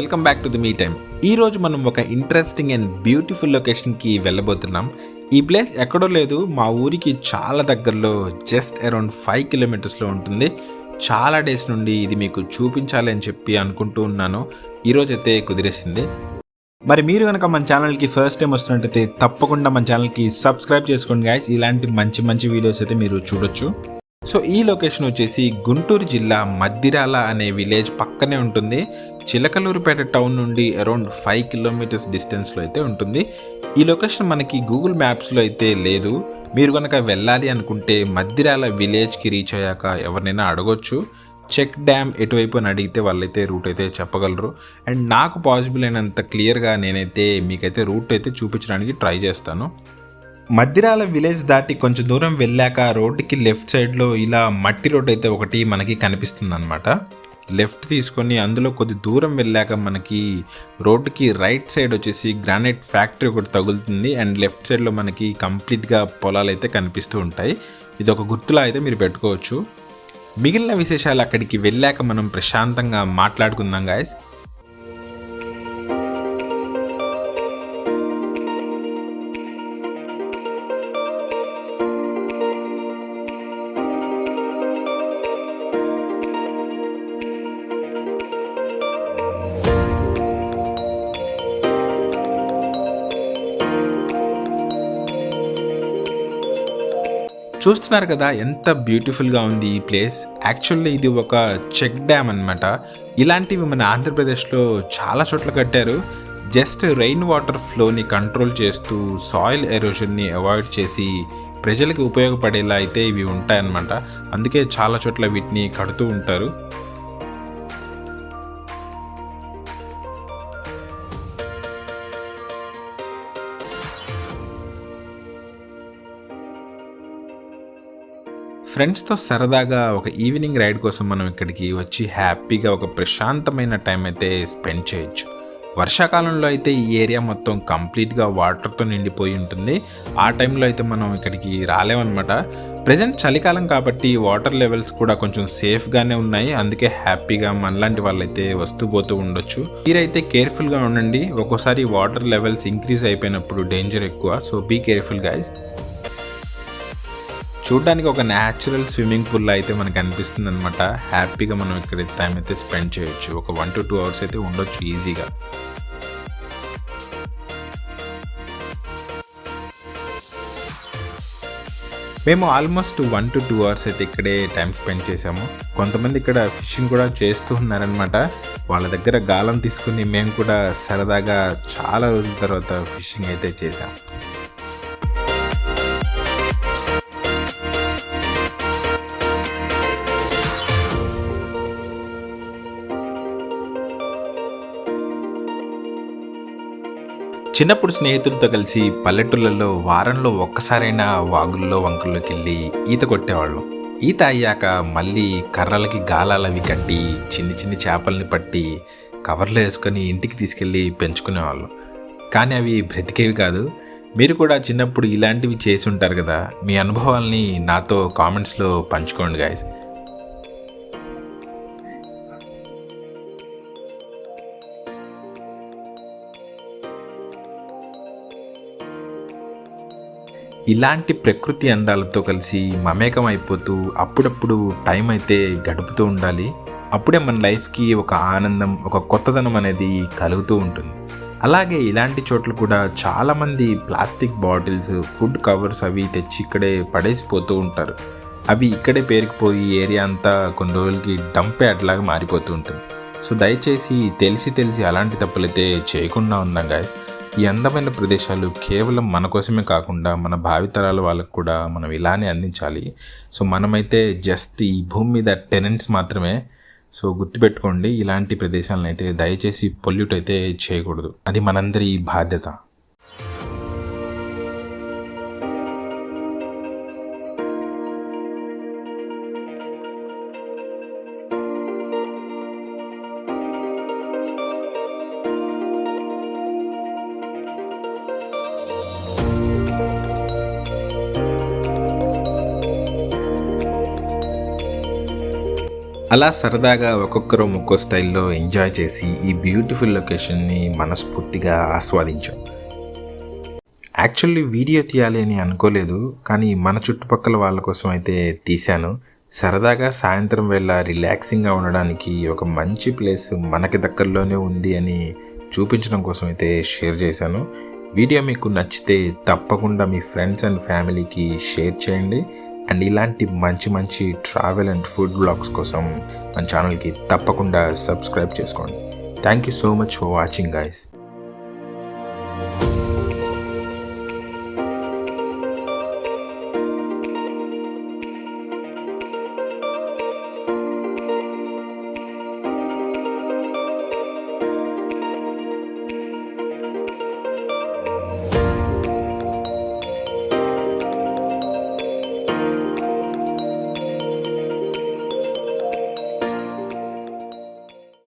Welcome back to the me time. ఈరోజు మనం ఒక ఇంట్రెస్టింగ్ అండ్ బ్యూటిఫుల్ లొకేషన్కి వెళ్ళబోతున్నాం. ఈ ప్లేస్ ఎక్కడో లేదు, మా ఊరికి చాలా దగ్గరలో జస్ట్ అరౌండ్ 5 కిలోమీటర్స్లో ఉంటుంది. చాలా డేస్ నుండి ఇది మీకు చూపించాలి అని చెప్పి అనుకుంటూ ఉన్నాను. ఈరోజైతే కుదిరేసింది. మరి మీరు కనుక మన ఛానల్కి ఫస్ట్ టైం వస్తున్నట్టయితే తప్పకుండా మన ఛానల్కి సబ్స్క్రైబ్ చేసుకోండి గాయస్. ఇలాంటి మంచి మంచి వీడియోస్ అయితే మీరు చూడొచ్చు. సో ఈ లొకేషన్ వచ్చేసి గుంటూరు జిల్లా మద్దిరాల అనే విలేజ్ పక్కనే ఉంటుంది. చిలకలూరిపేట టౌన్ నుండి అరౌండ్ 5 కిలోమీటర్స్ డిస్టెన్స్లో అయితే ఉంటుంది. ఈ లొకేషన్ మనకి గూగుల్ మ్యాప్స్లో అయితే లేదు. మీరు కనుక వెళ్ళాలి అనుకుంటే మద్దిరాల విలేజ్కి రీచ్ అయ్యాక ఎవరినైనా అడగొచ్చు. చెక్ డ్యామ్ ఎటువైపు అని అడిగితే వాళ్ళైతే రూట్ అయితే చెప్పగలరు. అండ్ నాకు పాసిబుల్ అయినంత క్లియర్గా నేనైతే మీకైతే రూట్ అయితే చూపించడానికి ట్రై చేస్తాను. మద్దిరాల విలేజ్ దాటి కొంచెం దూరం వెళ్ళాక రోడ్డుకి లెఫ్ట్ సైడ్లో ఇలా మట్టి రోడ్ అయితే ఒకటి మనకి కనిపిస్తుంది అనమాట. లెఫ్ట్ తీసుకొని అందులో కొద్ది దూరం వెళ్ళాక మనకి రోడ్డుకి రైట్ సైడ్ వచ్చేసి గ్రానైట్ ఫ్యాక్టరీ ఒకటి తగులుతుంది. అండ్ లెఫ్ట్ సైడ్లో మనకి కంప్లీట్గా పొలాలు అయితే కనిపిస్తూ ఉంటాయి. ఇది ఒక గుర్తులా అయితే మీరు పెట్టుకోవచ్చు. మిగిలిన విశేషాలు అక్కడికి వెళ్ళాక మనం ప్రశాంతంగా మాట్లాడుకుందాం గాయస్. చూస్తున్నారు కదా ఎంత బ్యూటిఫుల్గా ఉంది ఈ ప్లేస్. యాక్చువల్లీ ఇది ఒక చెక్ డ్యామ్ అనమాట. ఇలాంటివి మన ఆంధ్రప్రదేశ్లో చాలా చోట్ల కట్టారు. జస్ట్ రెయిన్ వాటర్ ఫ్లోని కంట్రోల్ చేస్తూ సాయిల్ ఎరోషన్ని అవాయిడ్ చేసి ప్రజలకు ఉపయోగపడేలా అయితే ఇవి ఉంటాయన్నమాట. అందుకే చాలా చోట్ల వీటిని కడుతూ ఉంటారు. ఫ్రెండ్స్తో సరదాగా ఒక ఈవినింగ్ రైడ్ కోసం మనం ఇక్కడికి వచ్చి హ్యాపీగా ఒక ప్రశాంతమైన టైం అయితే స్పెండ్ చేయొచ్చు. వర్షాకాలంలో అయితే ఈ ఏరియా మొత్తం కంప్లీట్గా వాటర్తో నిండిపోయి ఉంటుంది. ఆ టైంలో అయితే మనం ఇక్కడికి రాలేమన్నమాట. ప్రజెంట్ చలికాలం కాబట్టి వాటర్ లెవెల్స్ కూడా కొంచెం సేఫ్గానే ఉన్నాయి. అందుకే హ్యాపీగా మనలాంటి వాళ్ళైతే వస్తూ పోతూ ఉండొచ్చు. మీరైతే కేర్ఫుల్గా ఉండండి. ఒక్కోసారి వాటర్ లెవెల్స్ ఇంక్రీజ్ అయిపోయినప్పుడు డేంజర్ ఎక్కువ. So be careful guys. చూడ్డానికి ఒక న్యాచురల్ స్విమ్మింగ్ పూల్ అయితే మనకు అనిపిస్తుంది అనమాట. హ్యాపీగా మనం ఇక్కడ టైం అయితే స్పెండ్ చేయొచ్చు. ఒక 1 to 2 అవర్స్ అయితే ఉండొచ్చు ఈజీగా. మేము ఆల్మోస్ట్ 1 to 2 అవర్స్ అయితే ఇక్కడే టైం స్పెండ్ చేసాము. కొంతమంది ఇక్కడ ఫిషింగ్ కూడా చేస్తూ ఉన్నారనమాట. వాళ్ళ దగ్గర గాలం తీసుకుని మేము కూడా సరదాగా చాలా రోజుల తర్వాత ఫిషింగ్ అయితే చేసాము. చిన్నప్పుడు స్నేహితులతో కలిసి పల్లెటూళ్ళలో వారంలో ఒక్కసారైనా వాగుల్లో వంకల్లోకి వెళ్ళి ఈత కొట్టేవాళ్ళం. ఈత అయ్యాక మళ్ళీ కర్రలకి గాలాలవి కట్టి చిన్ని చిన్ని చేపల్ని పట్టి కవర్లో వేసుకొని ఇంటికి తీసుకెళ్ళి పెంచుకునేవాళ్ళం. కానీ అవి బ్రతికేవి కాదు. మీరు కూడా చిన్నప్పుడు ఇలాంటివి చేసి ఉంటారు కదా. మీ అనుభవాల్ని నాతో కామెంట్స్లో పంచుకోండి గాయస్. ఇలాంటి ప్రకృతి అందాలతో కలిసి మమేకం అయిపోతూ అప్పుడప్పుడు టైం అయితే గడుపుతూ ఉండాలి. అప్పుడే మన లైఫ్కి ఒక ఆనందం, ఒక కొత్తదనం అనేది కలుగుతూ ఉంటుంది. అలాగే ఇలాంటి చోట్ల కూడా చాలామంది ప్లాస్టిక్ బాటిల్స్, ఫుడ్ కవర్స్ అవి తెచ్చి ఇక్కడే పడేసిపోతూ ఉంటారు. అవి ఇక్కడే పేరుకుపోయి ఏరియా అంతా కొన్ని రోజులకి డంప్ యార్డ్ లాగా మారిపోతూ ఉంటుంది. సో దయచేసి తెలిసి అలాంటి తప్పులైతే చేయకుండా ఉన్నాం గాయస్. ఈ అందమైన ప్రదేశాలు కేవలం మన కోసమే కాకుండా మన భావితరాల వాళ్ళకు కూడా మనం ఇలానే అందించాలి. సో మనమైతే జస్ట్ ఈ భూమి మీద టెనెంట్స్ మాత్రమే. సో గుర్తుపెట్టుకోండి, ఇలాంటి ప్రదేశాలను అయితే దయచేసి పొల్యూట్ అయితే చేయకూడదు. అది మనందరి బాధ్యత. అలా సరదాగా ఒక్కొక్కరు ఒక్కో స్టైల్లో ఎంజాయ్ చేసి ఈ బ్యూటిఫుల్ లొకేషన్ని మనస్ఫూర్తిగా ఆస్వాదించాం. యాక్చువల్లీ వీడియో తీయాలి అని అనుకోలేదు, కానీ మన చుట్టుపక్కల వాళ్ళ కోసం అయితే తీశాను. సరదాగా సాయంత్రం వేళ రిలాక్సింగ్గా ఉండడానికి ఒక మంచి ప్లేస్ మనకి దగ్గరలోనే ఉంది అని చూపించడం కోసం అయితే షేర్ చేశాను. వీడియో మీకు నచ్చితే తప్పకుండా మీ ఫ్రెండ్స్ అండ్ ఫ్యామిలీకి షేర్ చేయండి. అండ్ ఇలాంటి మంచి మంచి ట్రావెల్ అండ్ ఫుడ్ బ్లాగ్స్ కోసం మన ఛానల్కి తప్పకుండా సబ్స్క్రైబ్ చేసుకోండి. Thank you so much for watching guys.